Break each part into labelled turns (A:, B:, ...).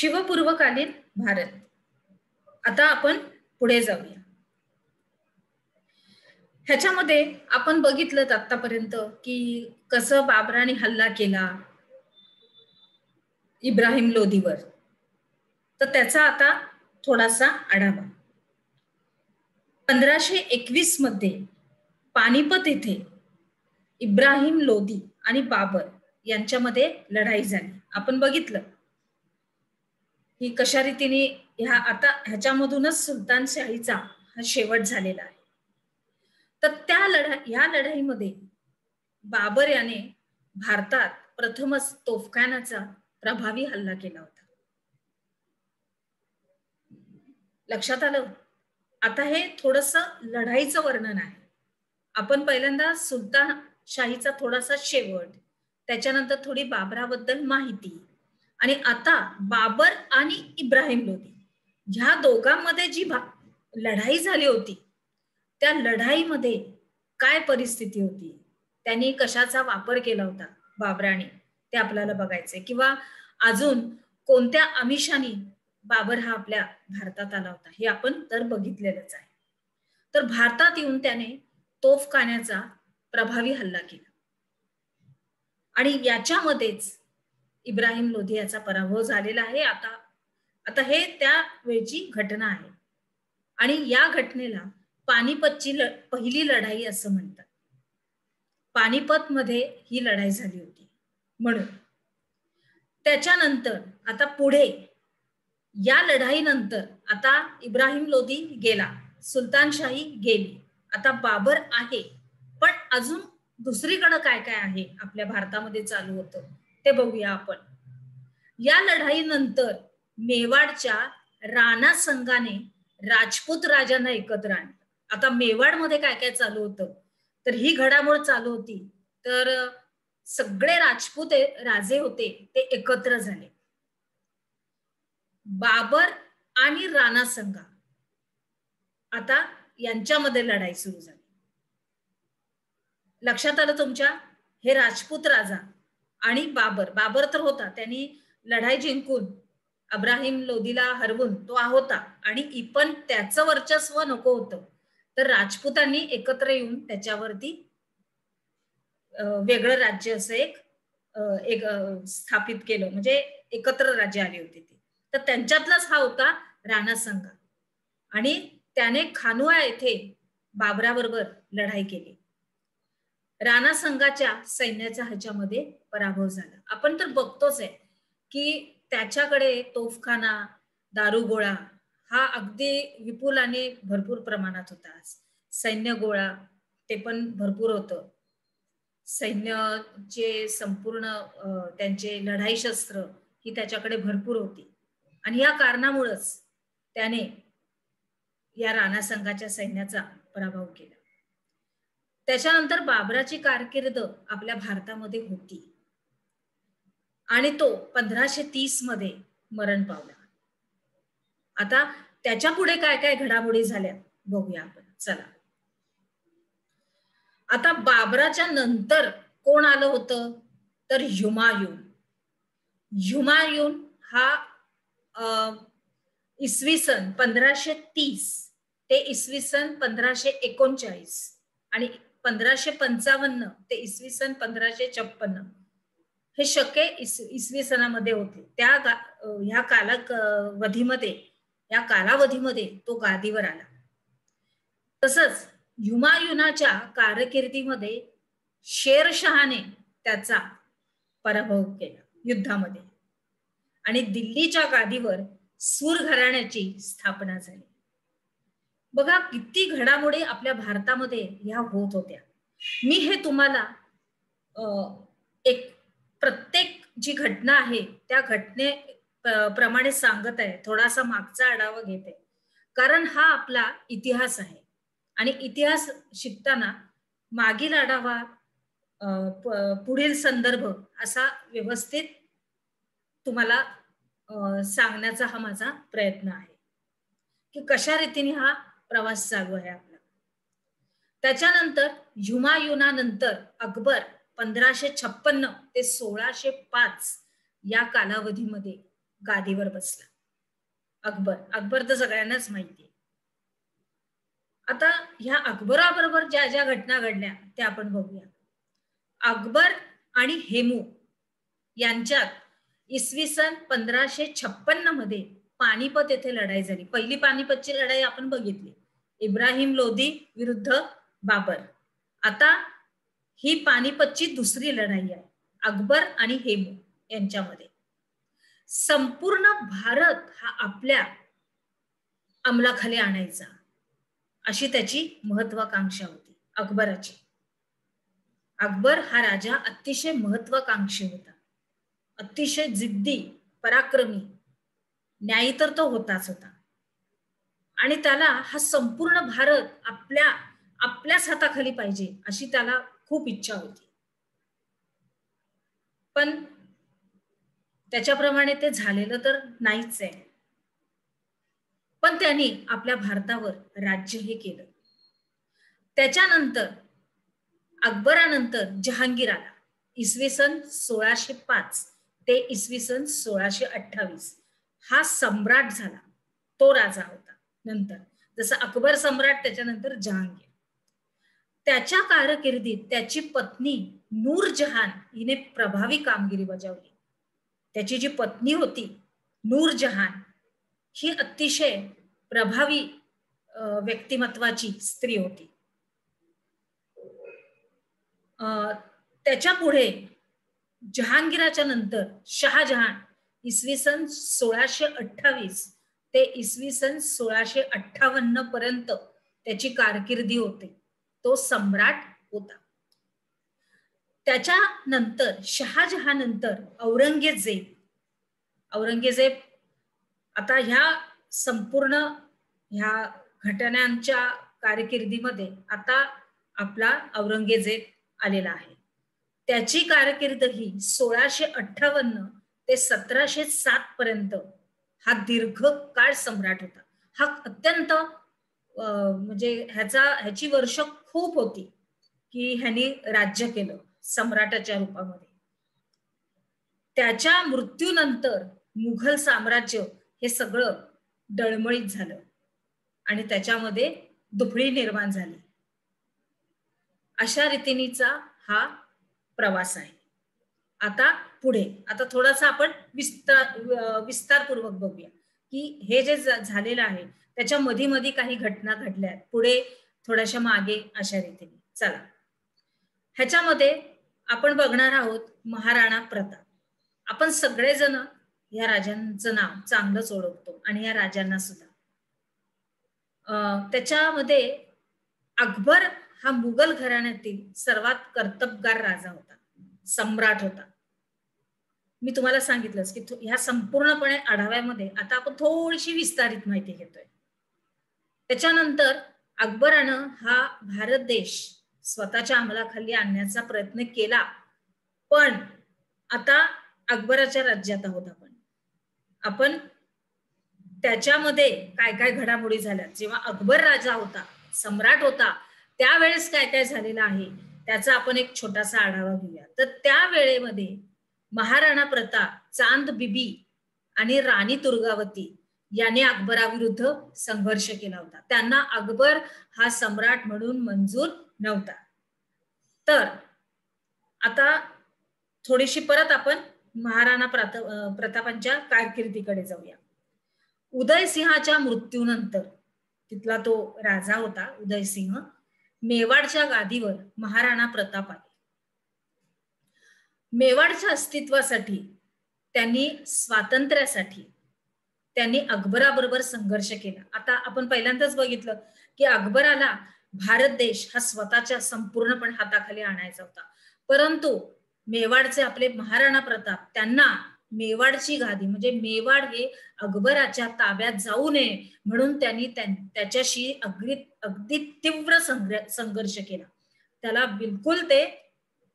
A: शिवपूर्वकालीन भारत. आता आपण पुढे जाऊया. ह्याच्यामध्ये आपण बघितलं आतापर्यंत की कसं बाबराने हल्ला केला इब्राहिम लोदीवर. तर त्याचा आता थोडासा आढावा. 1521 मध्ये पानिपत येथे इब्राहिम लोदी आणि बाबर यांच्यामध्ये लढाई झाली. आपण बघितलं ही कशा रीतीने ह्याच्यामधूनच सुलतानशाहीचा हा शेवट झालेला आहे. तर या लढाईमध्ये बाबर याने भारतात प्रथमच तोफखानाचा प्रभावी हल्ला केला होता. लक्षात आलं? आता हे थोडस लढाईचं वर्णन आहे. आपण पहिल्यांदा सुलतानशाहीचा थोडासा शेवट, त्याच्यानंतर थोडी बाबराबद्दल माहिती, आणि आता बाबर आणि इब्राहिम लोदी ह्या दोघांमध्ये जी लढाई झाली होती त्या लढाईमध्ये काय परिस्थिती होती, त्यांनी कशाचा वापर केला होता बाबराने, ते आपल्याला बघायचंय. किंवा अजून कोणत्या आमिषाने बाबर हा आपल्या भारतात आला होता हे आपण तर बघितलेलंच आहे. तर भारतात येऊन त्याने तोफखान्याचा प्रभावी हल्ला केला आणि याच्यामध्येच इब्राहिम लोदी याचा पराभव झालेला आहे. आता हे त्या वेळची घटना आहे आणि या घटनेला पानिपतची पहिली लढाई असं म्हणतात. पानिपत मध्ये ही लढाई झाली होती. म्हणून त्याच्यानंतर आता पुढे या लढाईनंतर आता इब्राहिम लोदी गेला, सुलतानशाही गेली, आता बाबर आहे. पण अजून दुसरीकडे काय काय आहे आपल्या भारतामध्ये चालू होतं ते बघूया आपण. या लढाईनंतर मेवाडच्या राणा संघाने राजपूत राजांना एकत्र आणलं. आता मेवाडमध्ये काय काय चालू होतं तर ही घडामोड चालू होती. तर सगळे राजपूत राजे होते ते एकत्र झाले. बाबर आणि राणा संघा आता यांच्यामध्ये लढाई सुरू झाली. लक्षात आलं तुमच्या? हे राजपूत राजा आणि बाबर तर होता, त्यांनी लढाई जिंकून इब्राहिम लोदीला हरवून तो होता आणि पण त्याचं वर्चस्व नको होतं. तर राजपूतांनी एकत्र येऊन त्याच्यावरती वेगळं राज्य असं एक स्थापित केलं, म्हणजे एकत्र राज्य आले होते ते. तर त्यांच्यातलाच हा होता राणा संघा आणि त्याने खानुआ येथे बाबराबरोबर लढाई केली. राणा संघाच्या सैन्याचा ह्याच्यामध्ये पराभव झाला. आपण तर बघतोच आहे की त्याच्याकडे तोफखाना, दारुगोळा हा अगदी विपुल आणि भरपूर प्रमाणात होता. सैन्य गोळा ते पण भरपूर होतं. सैन्याचे संपूर्ण त्यांचे लढाई शस्त्र ही त्याच्याकडे भरपूर होती आणि या कारणामुळेच त्याने या राणा संघाच्या सैन्याचा पराभव केला. त्याच्यानंतर बाबराची कारकीर्द आपल्या भारतामध्ये होती आणि तो 1530 मध्ये मरण पावला. आता त्याच्या पुढे काय काय घडामोडी झाल्या बघूया आपण. चला, आता बाबराच्या नंतर कोण आलं होतं तर हुमायून हा इसवी सन 1530 ते इसवी सन 1539 आणि 1555 ते इसवी सन 1556 हे शके इसवी सनामध्ये होते. ह्या कालावधीमध्ये तो गादीवर आला. तसंच हुमायूनाच्या कारकिर्दीमध्ये शेरशहाने त्याचा पराभव केला युद्धामध्ये आणि दिल्लीच्या गादीवर सूर घराण्याची स्थापना झाली. बघा किती घडामोडी आपल्या भारतामध्ये ह्या होत होत्या. मी हे तुम्हाला एक प्रत्येक जी घटना आहे त्या घटनेप्रमाणे सांगत आहे, थोडासा मागचा आढावा घेत आहे, कारण हा आपला इतिहास आहे आणि इतिहास शिकताना मागील आढावा पुढील संदर्भ असा व्यवस्थित तुम्हाला सांगण्याचा हा माझा प्रयत्न आहे की कशा रीतीने हा प्रवास चालू आहे आपला. त्याच्यानंतर हुमायूनानंतर अकबर 1556 ते 1605 या कालावधीमध्ये गादीवर बसला. अकबर तर सगळ्यांनाच माहिती आहे. आता ह्या अकबराबरोबर ज्या ज्या घटना घडल्या त्या आपण बघूया. अकबर आणि हेमू यांच्यात इसवी सन 1556 मध्ये पानिपत येथे लढाई झाली. पहिली पानिपतची लढाई आपण बघितली, इब्राहिम लोधी विरुद्ध बाबर. आता ही पानिपतची दुसरी लढाई आहे अकबर आणि हेमू यांच्यामध्ये. संपूर्ण भारत हा आपल्या अंमलाखाली आणायचा अशी त्याची महत्वाकांक्षा होती अकबराची. अकबर हा राजा अतिशय महत्वाकांक्षी होता, अतिशय जिद्दी, पराक्रमी, न्यायी तर तो होताच होता. आणि त्याला हा संपूर्ण भारत आपल्याच हाताखाली पाहिजे अशी त्याला खूप इच्छा होती. पण त्याच्याप्रमाणे ते झालेलं तर नाहीच आहे. पण त्यांनी आपल्या भारतावर राज्य हे केलं. त्याच्यानंतर अकबरानंतर जहांगीर आला. इसवी सन 1605 ते इसवी सन 1628 हा सम्राट झाला. तो राजा होता. नंतर जसं अकबर सम्राट, त्याच्यानंतर जहांगीर. त्याच्या कारकिर्दीत त्याची पत्नी नूरजहान हिने प्रभावी कामगिरी बजावली. त्याची जी पत्नी होती नूरजहान ही अतिशय प्रभावी व्यक्तिमत्वाची स्त्री होती. त्याच्या पुढे जहांगीराच्या नंतर शहाजहान इसवी सन 1628 ते इसवी सन 1658 पर्यंत त्याची कारकिर्दी होती. तो सम्राट होता. त्याच्यानंतर शहाजहान नंतर औरंगजेब आता ह्या संपूर्ण ह्या घटनांच्या कारकिर्दीमध्ये आता आपला औरंगजेब आलेला आहे. त्याची कारकीर्द ही 1658 ते 1707 पर्यंत हा दीर्घ काळ सम्राट होता. हा अत्यंत म्हणजे ह्याची वर्ष खूप होती की ह्यानी राज्य केलं सम्राटाच्या रूपामध्ये. त्याच्या मृत्यूनंतर मुघल साम्राज्य हे सगळं डळमळीत झालं आणि त्याच्यामध्ये दुफळी निर्माण झाली. अशा रीतीचा हा प्रवास आहे. आता पुढे थोडासा आपण विस्तारपूर्वक बघूया की हे जे झालेलं आहे त्याच्या मध्ये काही घटना घडल्या, पुढे थोड्याशा मागे, अशा रीतीने. चला, ह्याच्यामध्ये आपण बघणार आहोत महाराणा प्रताप. आपण सगळेजण या राजांचं नाव चांगलंच ओळखतो आणि या राजांना सुद्धा. त्याच्यामध्ये अकबर हा मुघल घराण्यातील सर्वात कर्तबगार राजा होता, सम्राट होता. मी तुम्हाला सांगितलंच की ह्या संपूर्णपणे आढाव्यामध्ये आता आपण थोडीशी विस्तारित माहिती घेतोय. त्याच्यानंतर अकबरानं हा भारत देश स्वतःच्या अंमलाखाली आणण्याचा प्रयत्न केला. पण आता अकबराच्या राज्यात आहोत आपण त्याच्यामध्ये काय काय घडामोडी झाल्या, जेव्हा अकबर राजा होता, सम्राट होता, त्यावेळेस काय काय झालेलं आहे त्याचा आपण एक छोटासा आढावा घेऊया. तर त्या वेळेमध्ये महाराणा प्रताप, चांद बिबी आणि राणी दुर्गावती याने अकबराविरुद्ध संघर्ष केला होता. त्यांना अकबर हा सम्राट म्हणून मंजूर नव्हता. तर आता थोडीशी परत आपण महाराणा प्रतापांच्या कारकिर्दीकडे जाऊया. उदयसिंहाच्या मृत्यूनंतर, तिथला तो राजा होता उदयसिंह, मेवाडच्या गादीवर महाराणा प्रताप आले. मेवाडच्या अस्तित्वासाठी त्यांनी, स्वातंत्र्यासाठी त्यांनी अकबराबरोबर संघर्ष केला. आता आपण पहिल्यांदाच बघितलं की अकबराला भारत देश हा स्वतःच्या संपूर्णपणे हाताखाली आणायचा होता, परंतु मेवाडचे आपले महाराणा प्रताप त्यांना मेवाडची गादी म्हणजे मेवाड हे अकबराच्या ताब्यात जाऊ नये म्हणून त्यांनी त्याच्याशी अगदी तीव्र संघर्ष केला. त्याला बिलकुल ते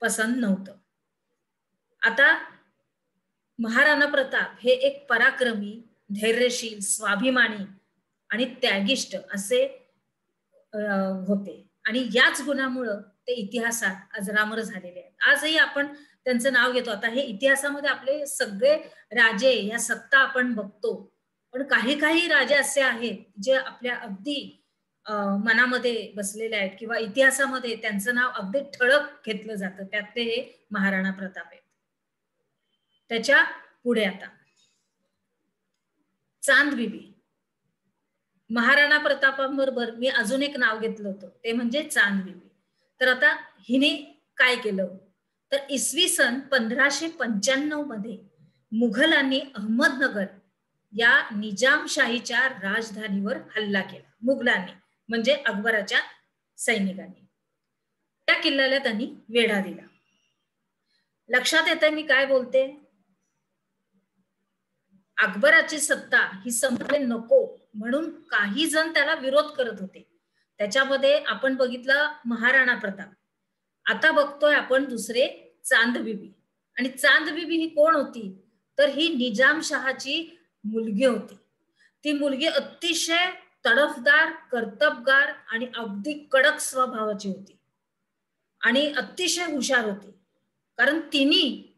A: पसंत नव्हतं. आता महाराणा प्रताप हे एक पराक्रमी, धैर्यशील, स्वाभिमानी आणि त्यागिष्ट असे होते आणि याच गुणामुळे ते इतिहासात अजरामर झालेले आहेत. आजही आपण त्यांचं नाव घेतो. आता हे इतिहासामध्ये आपले सगळे राजे या सत्ता आपण बघतो, पण काही काही राजे असे आहेत जे आपल्या अगदी मनामध्ये बसलेले आहेत किंवा इतिहासामध्ये त्यांचं नाव अगदी ठळक घेतलं जातं. त्यातले हे महाराणा प्रताप आहेत. त्याच्या पुढे आता चांद बिबी. महाराणा प्रतापांबरोबर मी अजून एक नाव घेतलं होतं, ते म्हणजे चांद बिबी. तर आता हिने काय केलं, तर इसवी सन 1595 मध्ये मुघलांनी अहमदनगर या निजामशाहीच्या राजधानीवर हल्ला केला. मुघलांनी म्हणजे अकबराच्या सैनिकांनी. त्या किल्ल्याला त्यांनी वेढा दिला. लक्षात येतंय मी काय बोलते? अकबराची सत्ता ही संपले नको म्हणून काही जण त्याला विरोध करत होते. त्याच्यामध्ये आपण बघितलं महाराणा प्रताप. आता बघतोय आपण दुसरे चांद बिबी. आणि चांद बिबी ही कोण होती, तर ही निजामशहाची मुलगी होती. ती मुलगी अतिशय तडफदार, कर्तबगार आणि अगदी कडक स्वभावाची होती आणि अतिशय हुशार होती. कारण तिने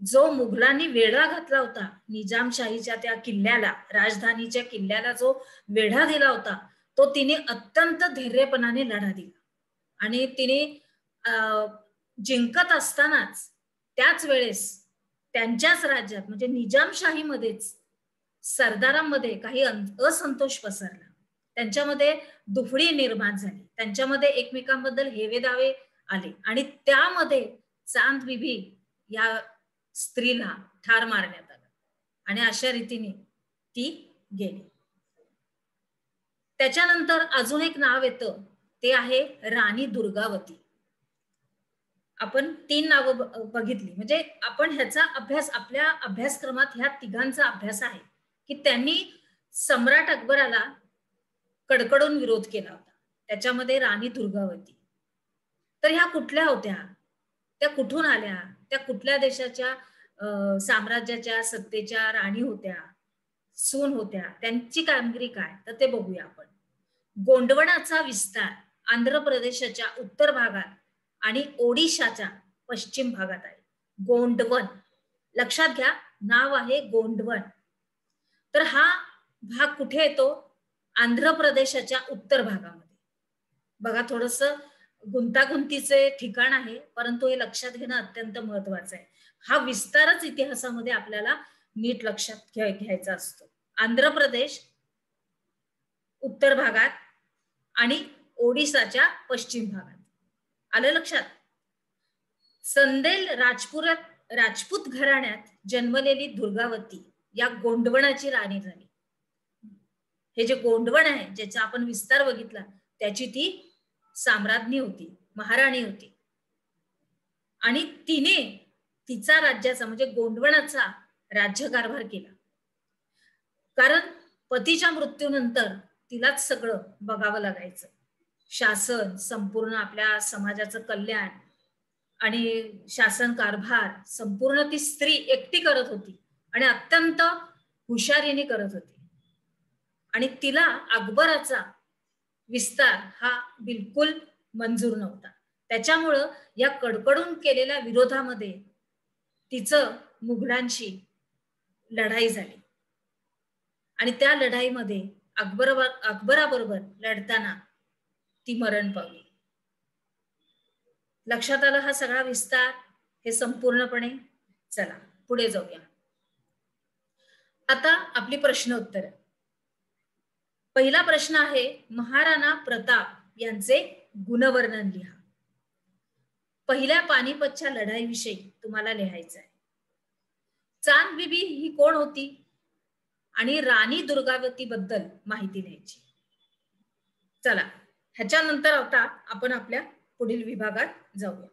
A: जो मुघलांनी वेढा घातला होता निजामशाहीच्या त्या किल्ल्याला, राजधानीच्या किल्ल्याला जो वेढा दिला होता, तो तिने अत्यंत धैर्यपणाने लढा दिला. आणि तिने जिंकत असतानाच त्याच वेळेस त्यांच्याच राज्यात म्हणजे निजामशाहीमध्येच सरदारांमध्ये काही असंतोष पसरला. त्यांच्यामध्ये दुफडी निर्माण झाली. त्यांच्यामध्ये एकमेकांबद्दल हेवेदावे आले आणि त्यामध्ये चांद बिबी या स्त्रीला ठार मारण्यात आलं आणि अशा रीतीने ती गेली. त्याच्यानंतर अजून एक नाव येतं, ते आहे राणी दुर्गावती. आपण 3 नावं बघितली. म्हणजे आपण ह्याचा अभ्यास आपल्या अभ्यासक्रमात ह्या तिघांचा अभ्यास आहे की त्यांनी सम्राट अकबराला कडकडून विरोध केला होता. त्याच्यामध्ये राणी दुर्गावती. तर ह्या कुठल्या होत्या, त्या कुठून आल्या, त्या कुठल्या देशाच्या साम्राज्याच्या सत्तेच्या राणी होत्या, सून होत्या, त्यांची कामगिरी काय, तर ते बघूया आपण. गोंडवनाचा विस्तार आंध्र प्रदेशाच्या उत्तर भागात आणि ओडिशाच्या पश्चिम भागात आहे. गोंडवन, लक्षात घ्या, नाव आहे गोंडवन. तर हा भाग कुठे येतो, आंध्र प्रदेशाच्या उत्तर भागामध्ये. बघा, थोडस गुंतागुंतीचे ठिकाण आहे, परंतु हे लक्षात घेणं अत्यंत महत्वाचं आहे. हा विस्तारच इतिहासामध्ये आपल्याला नीट लक्षात घ्यायचा असतो. आंध्र प्रदेश उत्तर भागात आणि ओडिसाच्या पश्चिम भागात. आलं लक्षात? संदेल राजपूत घराण्यात जन्मलेली दुर्गावती या गोंडवनाची राणी झाली. हे जे गोंडवन आहे, ज्याचा आपण विस्तार बघितला, त्याची ती साम्राज्ञी होती, महाराणी होती. आणि तिने तिचा राज्याचा म्हणजे गोंडवनाचा राज्यकारभार केला. कारण पतीच्या मृत्यूनंतर तिलाच सगळं बघावं लागायचं. शासन, संपूर्ण आपल्या समाजाचं कल्याण आणि शासन कारभार संपूर्ण ती स्त्री एकटी करत होती आणि अत्यंत हुशारीने करत होती. आणि तिला अकबराचा विस्तार हा बिलकुल मंजूर नव्हता. त्याच्यामुळं या कडकडून केलेल्या विरोधामध्ये तिचं मुघलांशी लढाई झाली आणि त्या लढाईमध्ये अकबराबरोबर लढताना ती मरण पावली. लक्षात आलं हा सगळा विस्तार, हे संपूर्णपणे. चला पुढे जाऊया. आता आपली प्रश्न उत्तर. पहिला प्रश्न आहे, महाराणा प्रताप यांचे गुणवर्णन लिहा. पहिल्या पानिपतच्या लढाईविषयी तुम्हाला लिहायचं आहे. चांद बिबी ही कोण होती आणि राणी दुर्गावती बद्दल माहिती लिहायची. चला, ह्याच्यानंतर आता आपण आपल्या पुढील विभागात जाऊया.